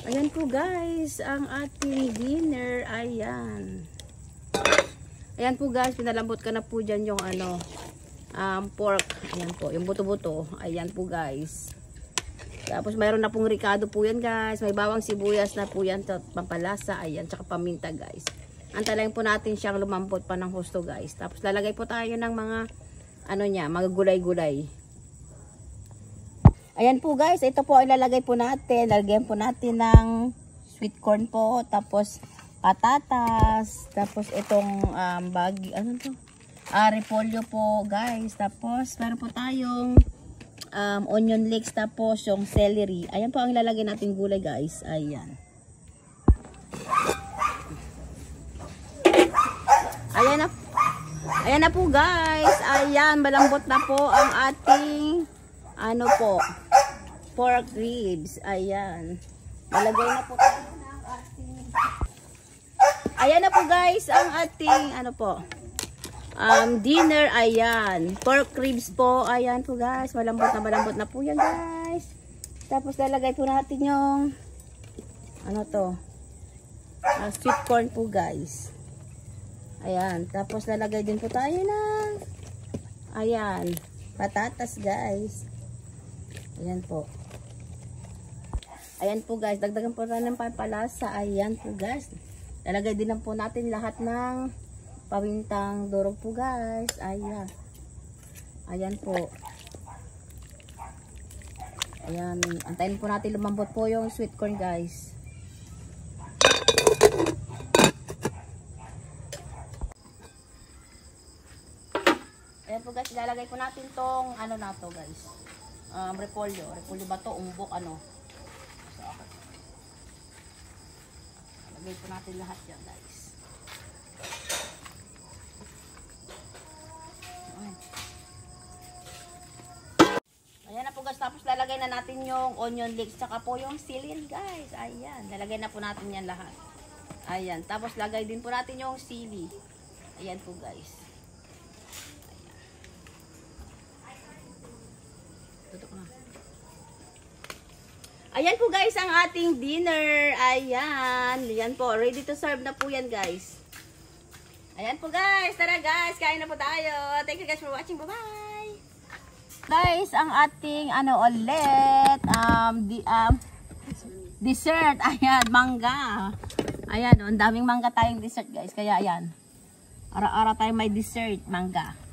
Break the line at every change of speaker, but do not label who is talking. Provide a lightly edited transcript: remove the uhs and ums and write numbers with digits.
Ayan po guys, ang ating dinner. Ayan. Ayan po guys, pinalambot ka na po dyan yung pork. Ayan po, yung buto-buto. Ayan po guys. Tapos mayroon na pong ricado po yan guys. May bawang sibuyas na po yan. Pampalasa. Ayan, tsaka paminta guys. Antalayin po natin siyang lumambot pa ng husto guys. Tapos lalagay po tayo ng mga mga gulay-gulay. Ayan po guys, ito po ay lalagay po natin. Lalagyan po natin ng sweet corn po. Tapos patatas. Tapos itong repolyo po guys. Tapos meron po tayong onion leeks. Tapos yung celery. Ayan po ang lalagay natin gulay guys. Ayan. Ayan na po guys. Ayan, malambot na po ang ating pork ribs. Ayan. Nalagay na po tayo ng ating ayan na po guys ang ating dinner. Ayan. Pork ribs po. Ayan po guys. Malambot na po yan guys. Tapos lalagay po natin yung sweet corn po guys. Ayan. Tapos lalagay din po tayo ng patatas guys. Ayan po. Ayan po guys. Dagdagan po na ng pampalasa. Ayan po guys. Lalagay din po natin lahat ng pamintang durog po guys. Ayan. Ayan po. Ayan. Antayin po natin lumambot po yung sweet corn guys. Ayan po guys. Ilalagay po natin tong guys. Repolyo. Repolyo ba to? Umbok Lagay po natin lahat yan guys. Ayan na po guys. Tapos lalagay na natin yung onion leeks. Tsaka po yung celery guys. Ayan. Lalagay na po natin yan lahat. Ayan. Tapos lagay din po natin yung sili. Ayan po guys. Ayan po guys ang ating dinner. Ayan. Ayan po. Ready to serve na po yan guys. Ayan po guys. Tara guys. Kain na po tayo. Thank you guys for watching. Bye-bye. Guys, ang ating ulit. Dessert. Ayan. Mangga. Ayan. Ang daming mangga tayong dessert guys. Kaya ayan. Ara-ara tayo may dessert. Mangga.